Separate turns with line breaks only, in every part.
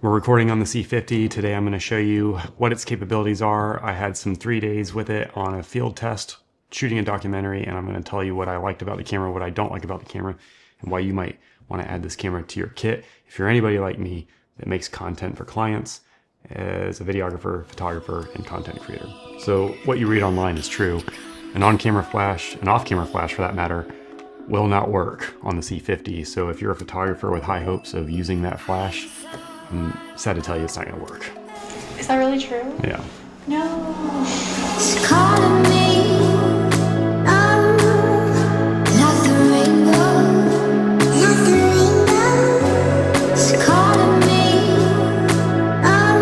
We're recording on the C50. Today I'm going to show you what its capabilities are. I had some 3 days with it on a field test, shooting a documentary, and I'm going to tell you what I liked about the camera, what I don't like about the camera, and why you might want to add this camera to your kit if you're anybody like me that makes content for clients as a videographer, photographer, and content creator. So what you read online is true. An on-camera flash, an off-camera flash for that matter, will not work on the C50. So if you're a photographer with high hopes of using that flash, I'm sad to tell you it's not going to work.
Is that really true?
Yeah.
No.
It's calling me, oh, like the rainbow, like the rainbow. It's calling me, oh,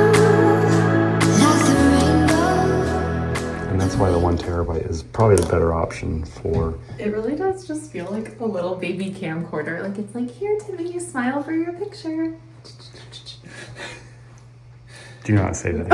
like the rainbow.
And that's why the 1 terabyte is probably the better option for...
It really does just feel like a little baby camcorder. Like it's like, here to make you smile for your picture.
Do not say that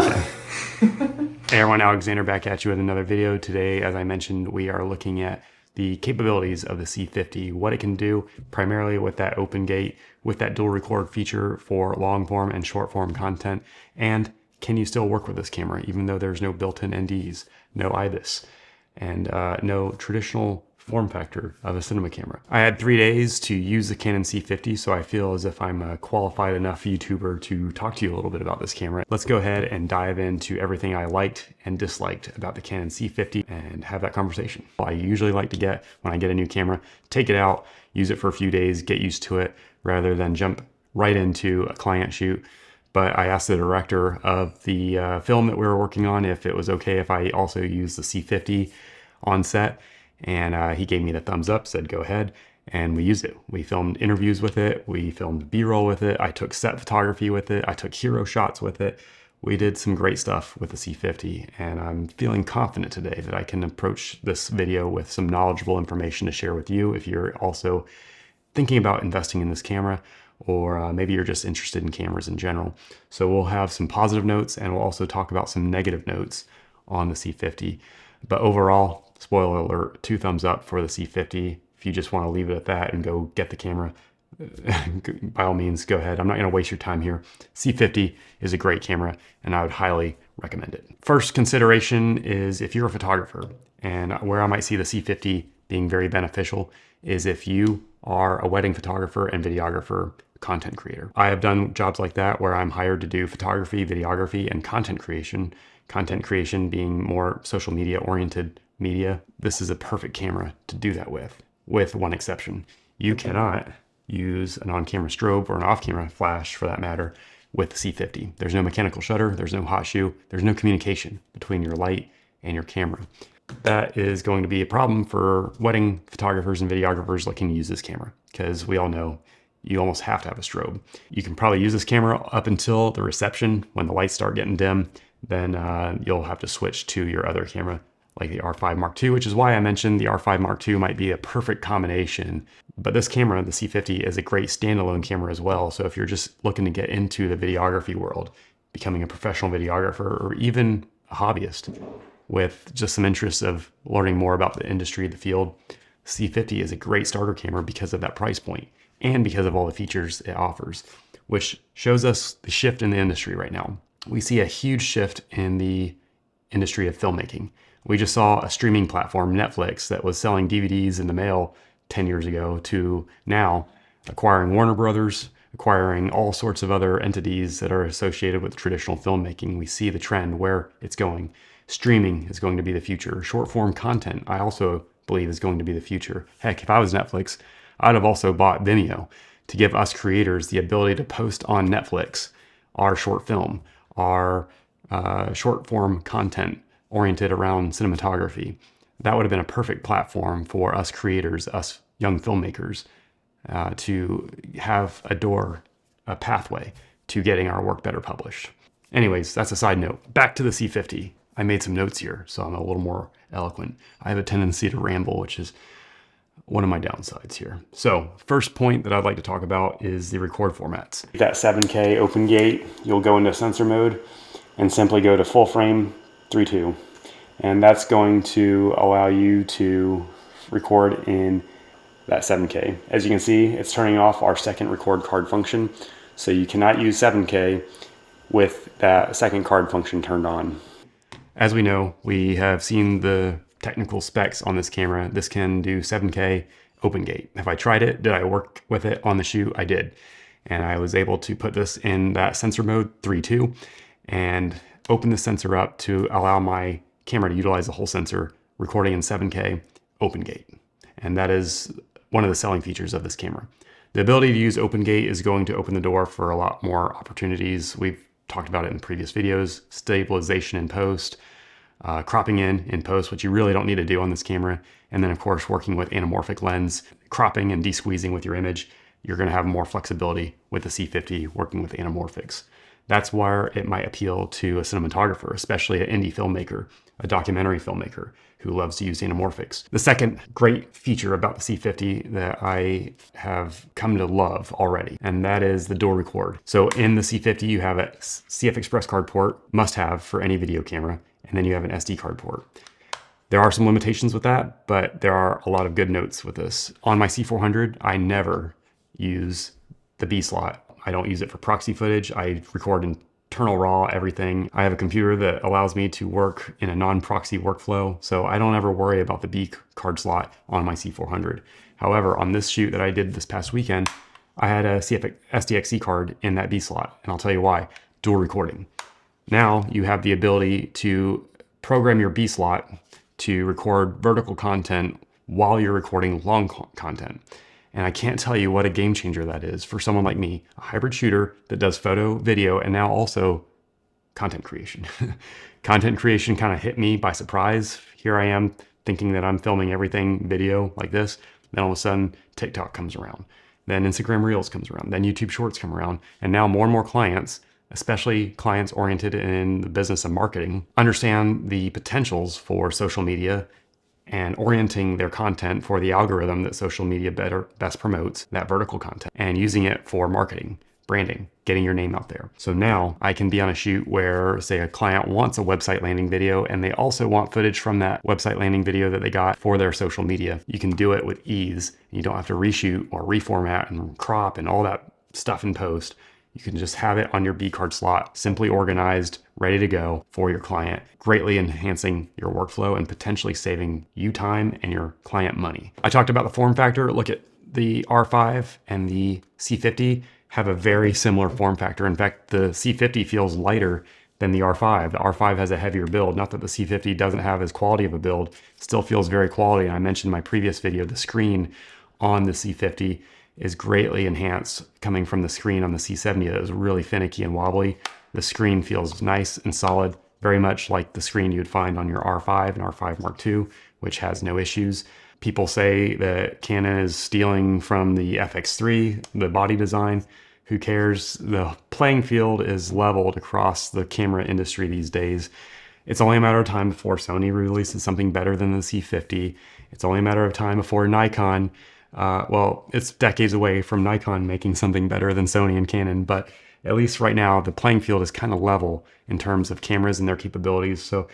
again. Hey everyone, Alexander back at you with another video. Today, as I mentioned, we are looking at the capabilities of the C50, what it can do primarily with that open gate, with that dual record feature for long form and short form content, and can you still work with this camera even though there's no built-in NDs, no IBIS, and no traditional form factor of a cinema camera. I had 3 days to use the Canon C50, so I feel as if I'm a qualified enough YouTuber to talk to you a little bit about this camera. Let's go ahead and dive into everything I liked and disliked about the Canon C50 and have that conversation. I usually like to get, when I get a new camera, take it out, use it for a few days, get used to it, rather than jump right into a client shoot. But I asked the director of the film that we were working on if it was okay if I also use the C50 on set. And he gave me the thumbs up, said go ahead, and we used it. We filmed interviews with it, we filmed B-roll with it, I took set photography with it, I took hero shots with it. We did some great stuff with the C50, and I'm feeling confident today that I can approach this video with some knowledgeable information to share with you if you're also thinking about investing in this camera, or maybe you're just interested in cameras in general. So we'll have some positive notes, and we'll also talk about some negative notes on the C50. But overall, spoiler alert, 2 thumbs up for the C50. If you just want to leave it at that and go get the camera, by all means, go ahead. I'm not going to waste your time here. C50 is a great camera, and I would highly recommend it. First consideration is if you're a photographer, and where I might see the C50 being very beneficial is if you are a wedding photographer and videographer, content creator. I have done jobs like that where I'm hired to do photography, videography, and content creation. Content creation being more social media oriented media. This is a perfect camera to do that with one exception. You cannot use an on-camera strobe or an off-camera flash for that matter with the C50. There's no mechanical shutter, there's no hot shoe, there's no communication between your light and your camera. That is going to be a problem for wedding photographers and videographers looking to use this camera, because we all know you almost have to have a strobe. You can probably use this camera up until the reception. When the lights start getting dim, then you'll have to switch to your other camera like the R5 Mark II, which is why I mentioned the R5 Mark II might be a perfect combination. But this camera, the C50, is a great standalone camera as well. So if you're just looking to get into the videography world, becoming a professional videographer, or even a hobbyist with just some interest of learning more about the industry, the field, C50 is a great starter camera because of that price point and because of all the features it offers, which shows us the shift in the industry right now. We see a huge shift in the industry of filmmaking. We just saw a streaming platform, Netflix, that was selling DVDs in the mail 10 years ago to now acquiring Warner Brothers, acquiring all sorts of other entities that are associated with traditional filmmaking. We see the trend where it's going. Streaming is going to be the future. Short form content, I also believe, is going to be the future. Heck, if I was Netflix, I'd have also bought Vimeo to give us creators the ability to post on Netflix our short film, our short form content oriented around cinematography. That would have been a perfect platform for us creators, us young filmmakers, to have a door, a pathway to getting our work better published. Anyways, that's a side note. Back to the C50. I made some notes here, so I'm a little more eloquent. I have a tendency to ramble, which is one of my downsides here. So first point that I'd like to talk about is the record formats. That 7K open gate, you'll go into sensor mode and simply go to full frame 3.2. And that's going to allow you to record in that 7K. As you can see, it's turning off our second record card function. So you cannot use 7K with that second card function turned on. As we know, we have seen the technical specs on this camera. This can do 7K open gate. Have I tried it? Did I work with it on the shoot? I did. And I was able to put this in that sensor mode 3.2 and open the sensor up to allow my camera to utilize the whole sensor, recording in 7K open gate. And that is one of the selling features of this camera. The ability to use open gate is going to open the door for a lot more opportunities. We've talked about it in previous videos: stabilization in post, cropping in post, which you really don't need to do on this camera. And then of course, working with anamorphic lens, cropping and de-squeezing with your image. You're gonna have more flexibility with the C50 working with anamorphics. That's where it might appeal to a cinematographer, especially an indie filmmaker, a documentary filmmaker who loves to use anamorphics. The second great feature about the C50 that I have come to love already, and that is the dual record. So in the C50, you have a CF Express card port, must have for any video camera, and then you have an SD card port. There are some limitations with that, but there are a lot of good notes with this. On my C400, I never use the B slot. I don't use it for proxy footage. I record internal raw, everything. I have a computer that allows me to work in a non-proxy workflow, so I don't ever worry about the B card slot on my C400. However, on this shoot that I did this past weekend, I had a CF SDXC card in that B slot, and I'll tell you why. Dual recording. Now you have the ability to program your B slot to record vertical content while you're recording long content. And I can't tell you what a game changer that is for someone like me, a hybrid shooter that does photo, video, and now also content creation. Content creation kind of hit me by surprise. Here I am thinking that I'm filming everything video like this. Then all of a sudden, TikTok comes around. Then Instagram Reels comes around. Then YouTube Shorts come around. And now more and more clients, especially clients oriented in the business of marketing, understand the potentials for social media and orienting their content for the algorithm that social media best promotes, that vertical content, and using it for marketing, branding, getting your name out there. So now I can be on a shoot where, say, a client wants a website landing video and they also want footage from that website landing video that they got for their social media. You can do it with ease. You don't have to reshoot or reformat and crop and all that stuff in post. You can just have it on your B card slot, simply organized, ready to go for your client, greatly enhancing your workflow and potentially saving you time and your client money. I talked about the form factor. Look at the R5 and the C50 have a very similar form factor. In fact, the C50 feels lighter than the R5. The R5 has a heavier build. Not that the C50 doesn't have as quality of a build, it still feels very quality. And I mentioned in my previous video, the screen on the C50 is greatly enhanced coming from the screen on the C70 that was really finicky and wobbly. The screen feels nice and solid, very much like the screen you would find on your R5 and R5 Mark II, which has no issues. People say that Canon is stealing from the FX3, the body design. Who cares? The playing field is leveled across the camera industry these days. It's only a matter of time before Sony releases something better than the C50. It's only a matter of time before Nikon, well, it's decades away from Nikon making something better than Sony and Canon, but at least right now, the playing field is kind of level in terms of cameras and their capabilities. So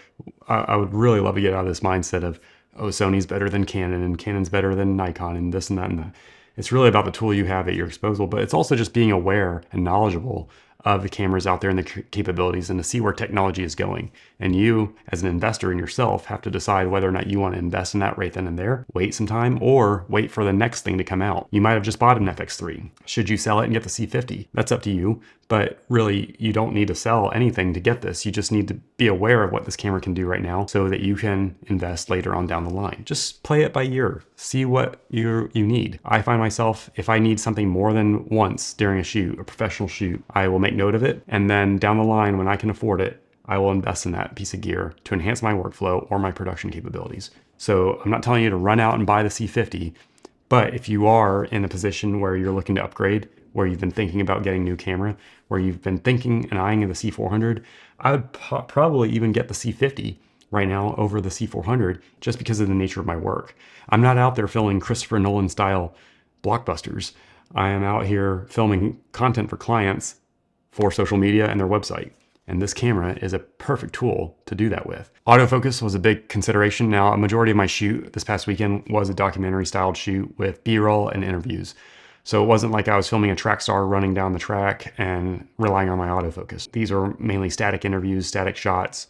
I would really love to get out of this mindset of, oh, Sony's better than Canon and Canon's better than Nikon and this and that and that. It's really about the tool you have at your disposal, but it's also just being aware and knowledgeable of the cameras out there and the capabilities and to see where technology is going. And you, as an investor in yourself, have to decide whether or not you want to invest in that right then and there, wait some time, or wait for the next thing to come out. You might have just bought an FX3. Should you sell it and get the C50? That's up to you, but really you don't need to sell anything to get this. You just need to be aware of what this camera can do right now so that you can invest later on down the line. Just play it by ear, see what you need. I find myself, if I need something more than once during a shoot, a professional shoot, I will make note of it. And then down the line, when I can afford it, I will invest in that piece of gear to enhance my workflow or my production capabilities. So I'm not telling you to run out and buy the C50, but if you are in a position where you're looking to upgrade, where you've been thinking about getting a new camera, where you've been thinking and eyeing the C400, I would probably even get the C50 right now over the C400 just because of the nature of my work. I'm not out there filming Christopher Nolan style blockbusters. I am out here filming content for clients for social media and their website. And this camera is a perfect tool to do that with. Autofocus was a big consideration. Now, a majority of my shoot this past weekend was a documentary styled shoot with B-roll and interviews. So it wasn't like I was filming a track star running down the track and relying on my autofocus. These are mainly static interviews, static shots,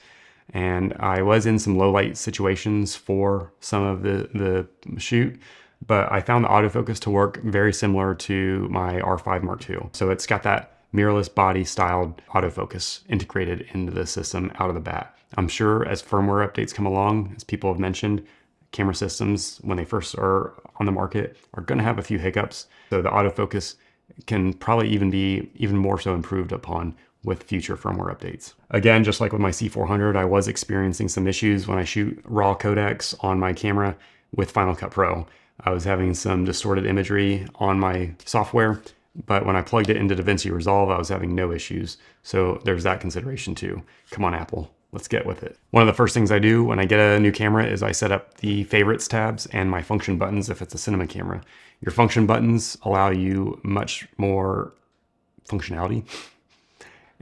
and I was in some low light situations for some of the shoot, but I found the autofocus to work very similar to my R5 Mark II. So it's got that mirrorless body styled autofocus integrated into the system out of the bat. I'm sure as firmware updates come along, as people have mentioned, camera systems, when they first are on the market, are going to have a few hiccups. So the autofocus can probably even be even more so improved upon with future firmware updates. Again, just like with my C400, I was experiencing some issues when I shoot raw codecs on my camera with Final Cut Pro. I was having some distorted imagery on my software, but when I plugged it into DaVinci Resolve, I was having no issues. So there's that consideration too. Come on, Apple. Let's get with it. One of the first things I do when I get a new camera is I set up the favorites tabs and my function buttons if it's a cinema camera. Your function buttons allow you much more functionality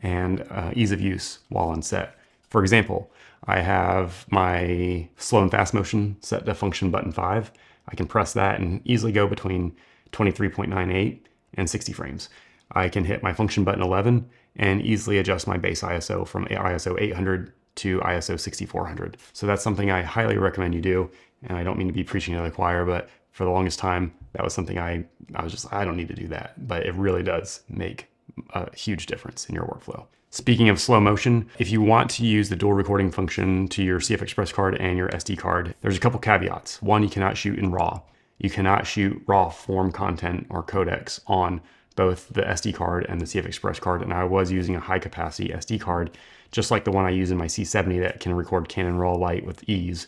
and ease of use while on set. For example, I have my slow and fast motion set to function button 5. I can press that and easily go between 23.98 and 60 frames. I can hit my function button 11 and easily adjust my base ISO from ISO 800 to ISO 6400. So that's something I highly recommend you do. And I don't mean to be preaching to the choir, but for the longest time, that was something I was just, I don't need to do that. But it really does make a huge difference in your workflow. Speaking of slow motion, if you want to use the dual recording function to your CF Express card and your SD card, there's a couple caveats. One, you cannot shoot in RAW. You cannot shoot raw form content or codecs on both the SD card and the CF Express card. And I was using a high capacity SD card, just like the one I use in my C70 that can record Canon RAW light with ease,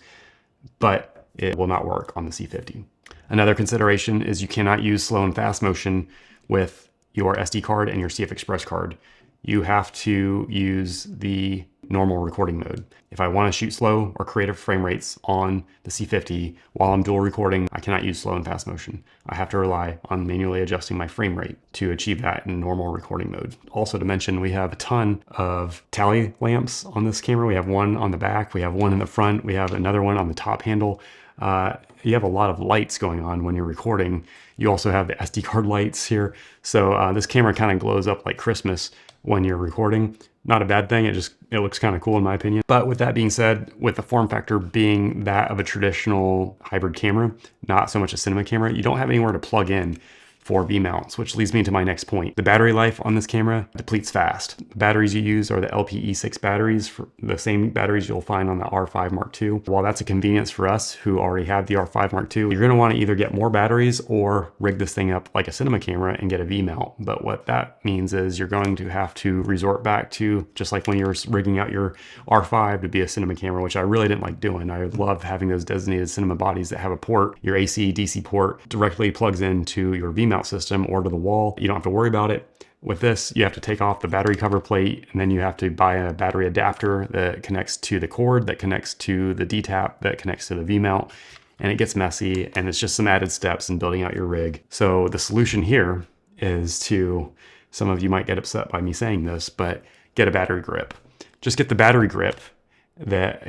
but it will not work on the C50. Another consideration is you cannot use slow and fast motion with your SD card and your CF Express card. You have to use the normal recording mode. If I want to shoot slow or creative frame rates on the C50 while I'm dual recording, I cannot use slow and fast motion. I have to rely on manually adjusting my frame rate to achieve that in normal recording mode. Also to mention, we have a ton of tally lamps on this camera. We have one on the back, we have one in the front, we have another one on the top handle. You have a lot of lights going on when you're recording. You also have the SD card lights here. So this camera kind of glows up like Christmas when you're recording. Not a bad thing, it looks kind of cool in my opinion. But with that being said, with the form factor being that of a traditional hybrid camera, not so much a cinema camera, you don't have anywhere to plug in for V-mounts, which leads me to my next point. The battery life on this camera depletes fast. The batteries you use are the LPE6 batteries, for the same batteries you'll find on the R5 Mark II. While that's a convenience for us who already have the R5 Mark II, you're gonna wanna either get more batteries or rig this thing up like a cinema camera and get a V-mount. But what that means is you're going to have to resort back to, just like when you're rigging out your R5 to be a cinema camera, which I really didn't like doing. I love having those designated cinema bodies that have a port. Your AC, DC port directly plugs into your V-mount system or to the wall. You don't have to worry about it. With this, you have to take off the battery cover plate, and then you have to buy a battery adapter that connects to the cord, that connects to the D-tap, that connects to the V-mount, and it gets messy, and it's just some added steps in building out your rig. So the solution here is to, some of you might get upset by me saying this, but get a battery grip. Just get the battery grip that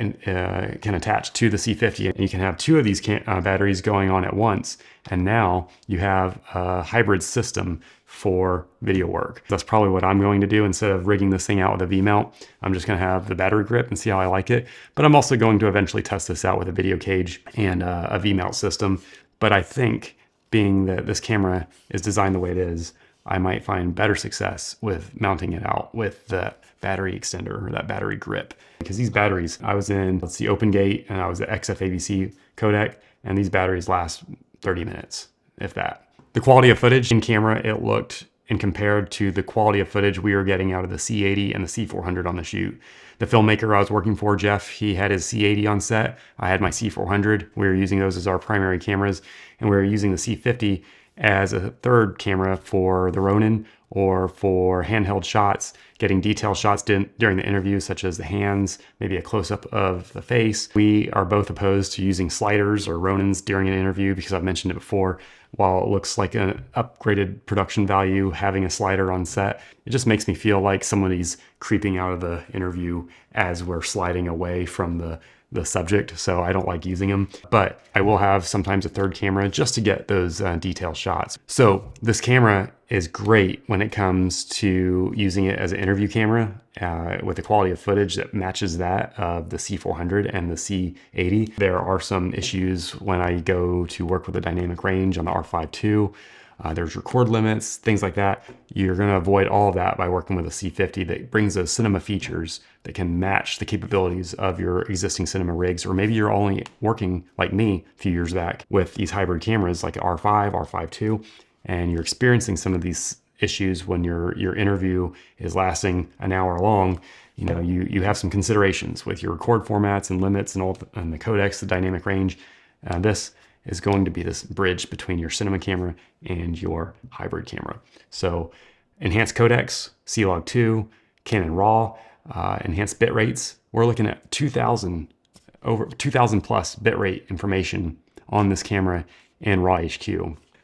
can attach to the C50, and you can have two of these batteries going on at once, and now you have a hybrid system for video work. That's probably what I'm going to do. Instead of rigging this thing out with a V-mount, I'm just going to have the battery grip and see how I like it. But I'm also going to eventually test this out with a video cage and a V-mount system. But I think, being that this camera is designed the way it is, I might find better success with mounting it out with the battery extender or that battery grip. Because these batteries, I was in, let's see, OpenGate, and I was the XFABC codec, and these batteries last 30 minutes, if that. The quality of footage in camera, it looked, and compared to the quality of footage we were getting out of the C80 and the C400 on the shoot. The filmmaker I was working for, Jeff, he had his C80 on set. I had my C400. We were using those as our primary cameras, and we were using the C50 as a third camera for the Ronin or for handheld shots, getting detail shots during the interview, such as the hands, maybe a close-up of the face. We are both opposed to using sliders or Ronins during an interview because I've mentioned it before. While it looks like an upgraded production value, having a slider on set, it just makes me feel like somebody's creeping out of the interview as we're sliding away from the subject, so I don't like using them, but I will have sometimes a third camera just to get those detail shots. So this camera is great when it comes to using it as an interview camera with a quality of footage that matches that of the C400 and the C80. There are some issues when I go to work with a dynamic range on the R5 II. There's record limits, things like that. You're gonna avoid all of that by working with a C50 that brings those cinema features that can match the capabilities of your existing cinema rigs. Or maybe you're only working like me a few years back with these hybrid cameras like R5, R5 II, and you're experiencing some of these issues when your interview is lasting an hour long. You know, you have some considerations with your record formats and limits and the codecs, the dynamic range. This is going to be this bridge between your cinema camera and your hybrid camera. So enhanced codecs, C-Log2, Canon RAW, enhanced bit rates. We're looking at over 2,000 plus bitrate information on this camera and RAW HQ.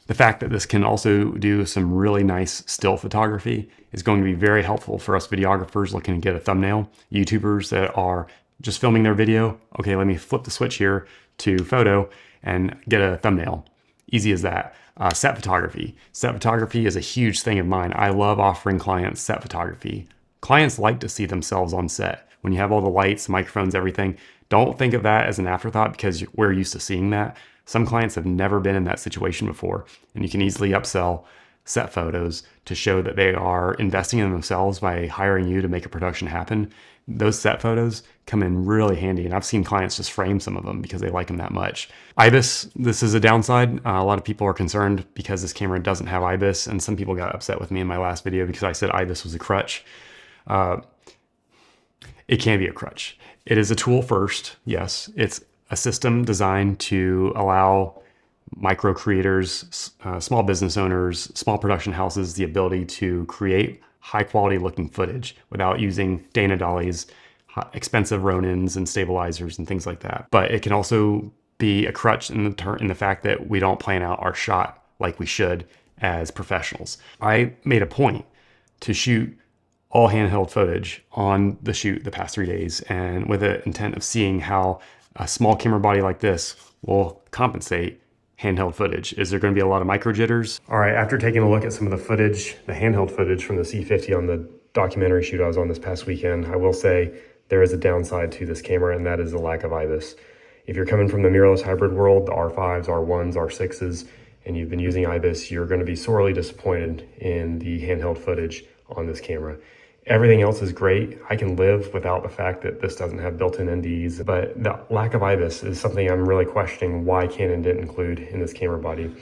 The fact that this can also do some really nice still photography is going to be very helpful for us videographers looking to get a thumbnail. YouTubers that are just filming their video, okay, let me flip the switch here to photo and get a thumbnail. Easy as that. Set photography. Set photography is a huge thing of mine. I love offering clients set photography. Clients like to see themselves on set. When you have all the lights, microphones, everything, don't think of that as an afterthought because we're used to seeing that. Some clients have never been in that situation before, and you can easily upsell set photos to show that they are investing in themselves by hiring you to make a production happen. Those set photos come in really handy, and I've seen clients just frame some of them because they like them that much. IBIS, this is a downside. A lot of people are concerned because this camera doesn't have IBIS, and some people got upset with me in my last video because I said IBIS was a crutch. It can be a crutch. It is a tool first, yes. It's a system designed to allow micro creators, small business owners, small production houses the ability to create high quality looking footage without using Dana dollies, expensive Ronins and stabilizers and things like that. But it can also be a crutch in the fact that we don't plan out our shot like we should as professionals. I made a point to shoot all handheld footage on the shoot the past 3 days, and with the intent of seeing how a small camera body like this will compensate handheld footage. Is there going to be a lot of micro jitters? All right, after taking a look at some of the footage, the handheld footage from the C50 on the documentary shoot I was on this past weekend, I will say there is a downside to this camera, and that is the lack of IBIS. If you're coming from the mirrorless hybrid world, the R5s, R1s, R6s, and you've been using IBIS, you're going to be sorely disappointed in the handheld footage on this camera. Everything else is great. I can live without the fact that this doesn't have built-in NDs, but the lack of IBIS is something I'm really questioning why Canon didn't include in this camera body.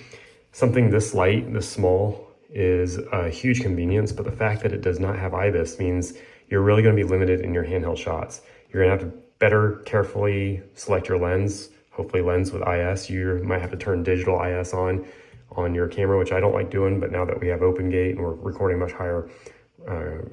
Something this light, this small, is a huge convenience, but the fact that it does not have IBIS means you're really going to be limited in your handheld shots. You're going to have to better carefully select your lens, hopefully lens with IS. You might have to turn digital IS on your camera, which I don't like doing, but now that we have open gate and we're recording much higher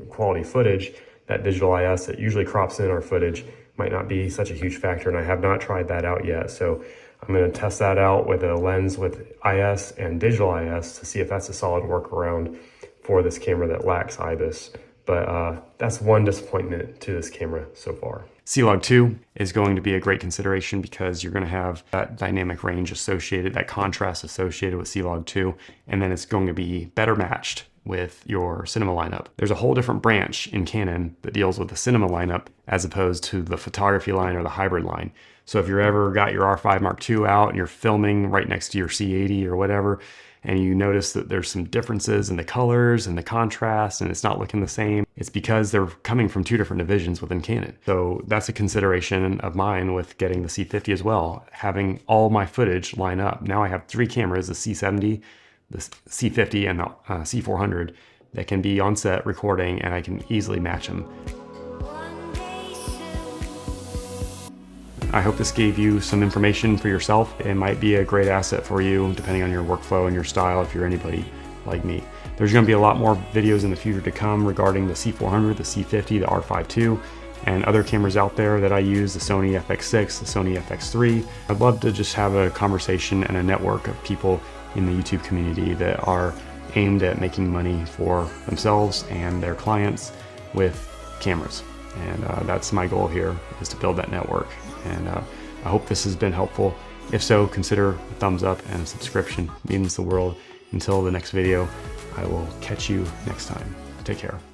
quality footage, that digital IS that usually crops in our footage might not be such a huge factor, and I have not tried that out yet. So I'm going to test that out with a lens with IS and digital IS to see if that's a solid workaround for this camera that lacks IBIS. But that's one disappointment to this camera so far. C-Log2 is going to be a great consideration because you're going to have that dynamic range associated, that contrast associated with C-Log2, and then it's going to be better matched with your cinema lineup. There's a whole different branch in Canon that deals with the cinema lineup as opposed to the photography line or the hybrid line. So if you're ever got your R5 Mark II out and you're filming right next to your C80 or whatever, and you notice that there's some differences in the colors and the contrast and it's not looking the same, it's because they're coming from two different divisions within Canon. So that's a consideration of mine with getting the C50 as well, having all my footage line up. Now I have 3 cameras, the C70, the C50, and the C400 that can be on set recording, and I can easily match them. I hope this gave you some information for yourself. It might be a great asset for you depending on your workflow and your style if you're anybody like me. There's going to be a lot more videos in the future to come regarding the C400, the C50, the R5 II, and other cameras out there that I use, the Sony FX6, the Sony FX3. I'd love to just have a conversation and a network of people in the YouTube community that are aimed at making money for themselves and their clients with cameras. And that's my goal here, is to build that network. And I hope this has been helpful. If so, consider a thumbs up and a subscription. It means the world. Until the next video, I will catch you next time. Take care.